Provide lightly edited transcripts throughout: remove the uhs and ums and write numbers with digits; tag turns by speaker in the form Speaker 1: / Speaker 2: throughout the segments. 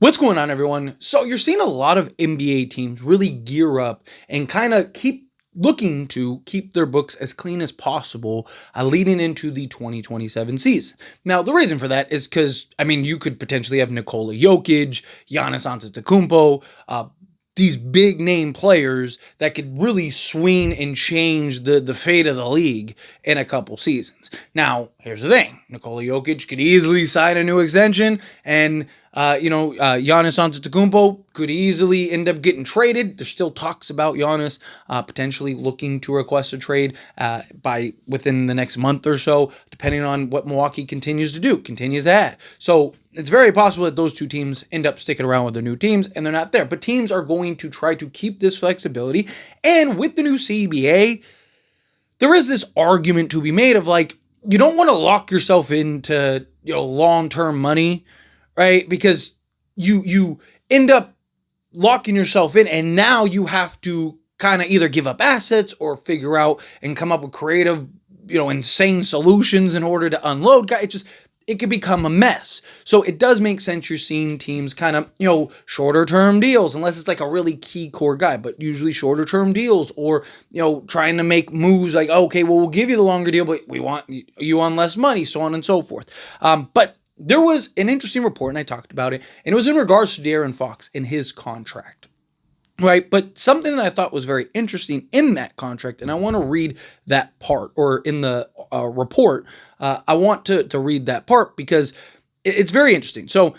Speaker 1: What's going on, everyone? So you're seeing a lot of NBA teams really gear up and kind of keep looking to keep their books as clean as possible leading into the 2027 season. Now, the reason for that is because, you could potentially have Nikola Jokic, Giannis Antetokounmpo, these big name players that could really swing and change the fate of the league in a couple seasons. Now, here's the thing. Nikola Jokic could easily sign a new extension, and Giannis Antetokounmpo could easily end up getting traded. There's still talks about Giannis potentially looking to request a trade by within the next month or so, depending on what Milwaukee continues to add. So it's very possible that those two teams end up sticking around with their new teams and they're not there. But teams are going to try to keep this flexibility. And with the new CBA, there is this argument to be made of like, you don't want to lock yourself into, long-term money, right? Because you end up locking yourself in, and now you have to kind of either give up assets or figure out and come up with creative, insane solutions in order to unload guys. It could become a mess. So it does make sense you're seeing teams kind of, shorter term deals, unless it's like a really key core guy, but usually shorter term deals or, trying to make moves like, okay, well, we'll give you the longer deal, but we want you on less money, so on and so forth. But there was an interesting report, and I talked about it, and it was in regards to De'Aaron Fox and his contract. Right, but something that I thought was very interesting in that contract, and I want to read that part, or in the report, I want to read that part because it's very interesting. So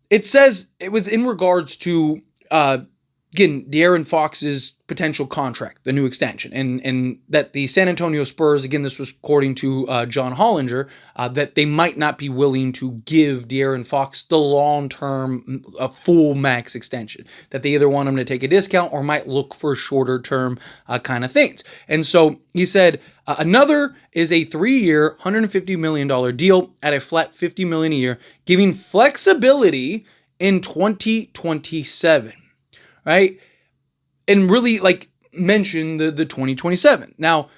Speaker 1: it says it was in regards to, again, De'Aaron Fox's potential contract, the new extension, and that the San Antonio Spurs, again, this was according to John Hollinger, that they might not be willing to give De'Aaron Fox the long-term, a full max extension, that they either want him to take a discount or might look for shorter-term kind of things. And so he said, another is a 3-year, $150 million deal at a flat $50 million a year, giving flexibility in 2027. Right? And really mention the 2027. Now, a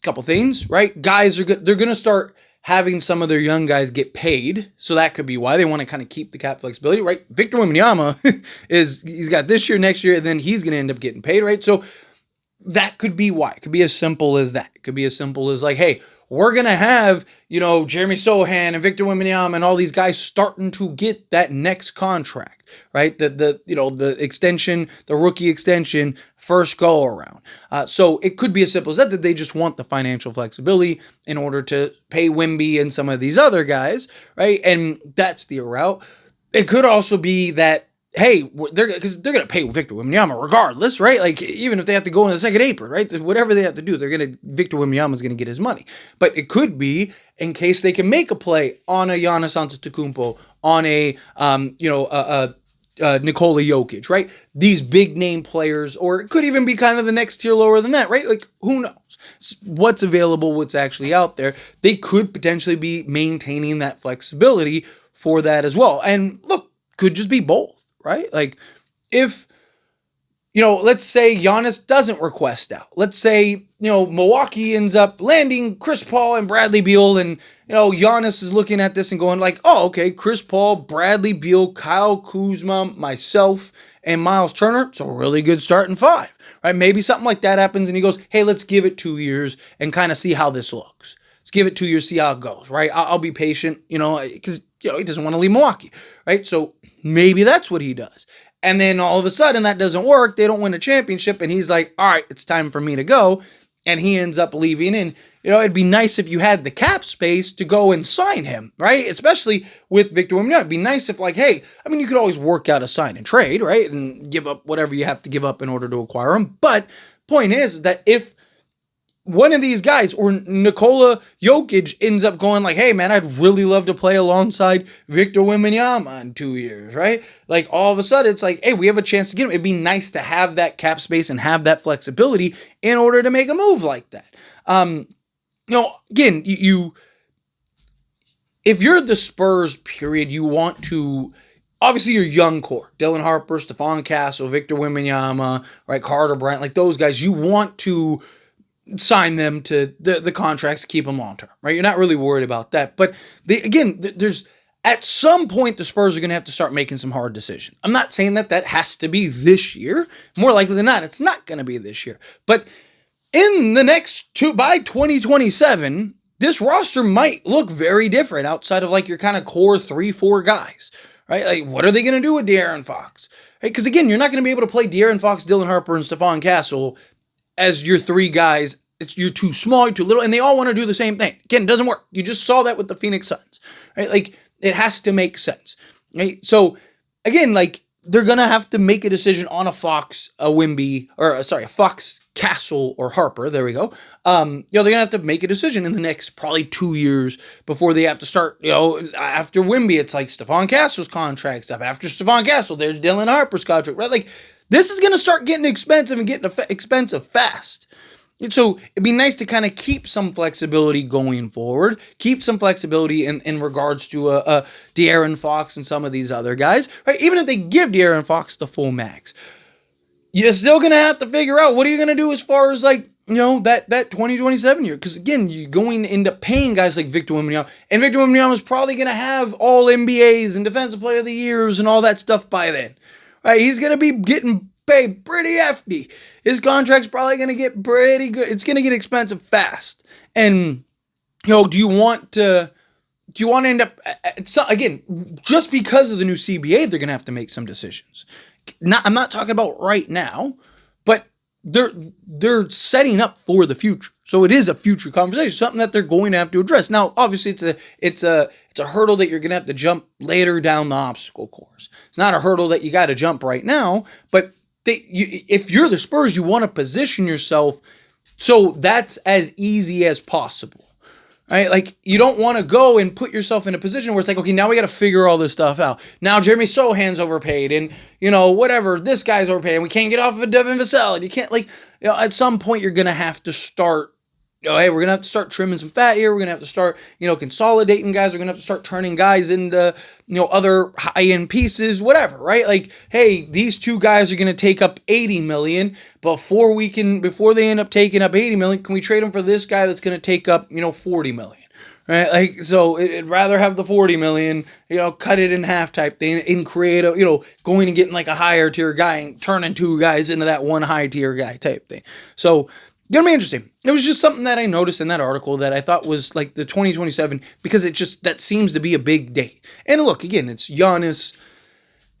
Speaker 1: couple things, right? Guys they're going to start having some of their young guys get paid. So that could be why they want to kind of keep the cap flexibility, right? Victor Wembanyama he's got this year, next year, and then he's going to end up getting paid, right? So that could be why. It could be as simple as that. It could be as simple as like, hey, we're going to have, Jeremy Sohan and Victor Wembanyama and all these guys starting to get that next contract, right? The extension, the rookie extension, first go around. So it could be as simple as that they just want the financial flexibility in order to pay Wemby and some of these other guys, right? And that's the route. It could also be that, hey, they're going to pay Victor Wembanyama regardless, right? Like, even if they have to go in the second apron, right? Whatever they have to do, Victor Wembanyama is going to get his money. But it could be in case they can make a play on a Giannis Antetokounmpo, on a Nikola Jokic, right? These big name players, or it could even be kind of the next tier lower than that, right? Like, who knows? What's available, what's actually out there. They could potentially be maintaining that flexibility for that as well. And look, could just be both. Right? Like, if, let's say Giannis doesn't request out. Let's say, Milwaukee ends up landing Chris Paul and Bradley Beal, and, Giannis is looking at this and going like, oh, okay, Chris Paul, Bradley Beal, Kyle Kuzma, myself, and Miles Turner. It's a really good starting five, right? Maybe something like that happens, and he goes, hey, let's give it 2 years and kind of see how this looks. Let's give it 2 years, see how it goes, right? I'll be patient, because, he doesn't want to leave Milwaukee, right? So maybe that's what he does. And then all of a sudden that doesn't work. They don't win a championship. And he's like, all right, it's time for me to go. And he ends up leaving. And, it'd be nice if you had the cap space to go and sign him, right? Especially with Victor Wembanyama. It'd be nice if you could always work out a sign and trade, right? And give up whatever you have to give up in order to acquire him. But point is that if one of these guys or Nikola Jokic ends up going like, hey, man, I'd really love to play alongside Victor Wembanyama in 2 years, right? Like, all of a sudden, it's like, hey, we have a chance to get him. It'd be nice to have that cap space and have that flexibility in order to make a move like that. Again, if you're the Spurs, period, you want to, obviously your young core, Dylan Harper, Stephon Castle, Victor Wembanyama, right, Carter Bryant, like those guys, you want to sign them to the contracts, keep them long term, right? You're not really worried about that. But there's At some point, the Spurs are going to have to start making some hard decisions. I'm not saying that has to be this year. More likely than not, it's not going to be this year. But in the next by 2027, this roster might look very different outside of like your kind of core 3-4 guys, right? Like, what are they going to do with De'Aaron Fox? Right? Because again, you're not going to be able to play De'Aaron Fox, Dylan Harper, and Stephon Castle as your three guys. You're too small, you're too little, and they all want to do the same thing. Again, it doesn't work. You just saw that with the Phoenix Suns, right? Like, it has to make sense, right? So again, like, they're going to have to make a decision on a Fox, a Fox, Castle, or Harper. There we go. They're going to have to make a decision in the next probably 2 years before they have to start, after Wemby, it's like Stephon Castle's contract stuff. After Stephon Castle, there's Dylan Harper's contract, right? Like, this is going to start getting expensive and getting expensive fast. So it'd be nice to kind of keep some flexibility going forward, keep some flexibility in regards to De'Aaron Fox and some of these other guys, right? Even if they give De'Aaron Fox the full max, you're still going to have to figure out what are you going to do as far as like, that 2027 year. Because again, you're going to end up paying guys like Victor Wembanyama, and Victor Wembanyama is probably going to have all NBAs and Defensive Player of the Years and all that stuff by then, right? He's going to be getting paid pretty hefty. His contract's probably going to get pretty good. It's going to get expensive fast. And, do you want to end up, again, just because of the new CBA, they're going to have to make some decisions. I'm not talking about right now, but they're setting up for the future. So it is a future conversation, something that they're going to have to address. Now, obviously, it's a hurdle that you're going to have to jump later down the obstacle course. It's not a hurdle that you got to jump right now, but if you're the Spurs, you want to position yourself so that's as easy as possible, right? Like, you don't want to go and put yourself in a position where it's like, okay, now we got to figure all this stuff out. Now Jeremy Sohan's overpaid, and whatever, this guy's overpaid, and we can't get off of Devin Vassell, and you can't at some point you're gonna have to start. Hey, we're gonna have to start trimming some fat here. We're gonna have to start, consolidating guys. We're gonna have to start turning guys into, other high-end pieces, whatever, right? Like, hey, these two guys are gonna take up $80 million. Before they end up taking up $80 million, can we trade them for this guy that's gonna take up, $40 million, right? Like, so it'd rather have the $40 million, cut it in half type thing, and create going and getting like a higher tier guy and turning two guys into that one high tier guy type thing. So, gonna be interesting. It was just something that I noticed in that article that I thought was like the 2027, because that seems to be a big date. And look, again, it's Giannis,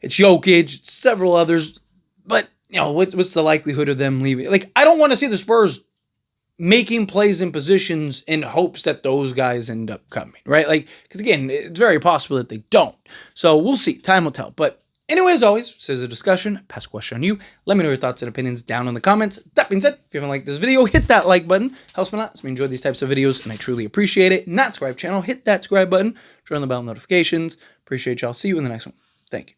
Speaker 1: it's Jokic, it's several others, but what's the likelihood of them leaving? Like, I don't want to see the Spurs making plays in positions in hopes that those guys end up coming, right? Like, because again, it's very possible that they don't. So we'll see. Time will tell. But anyway, as always, this is a discussion. Pass a question on you. Let me know your thoughts and opinions down in the comments. That being said, if you haven't liked this video, hit that like button. Helps me a lot. So we enjoy these types of videos, and I truly appreciate it. Not subscribe channel, hit that subscribe button. Turn on the bell notifications. Appreciate y'all. See you in the next one. Thank you.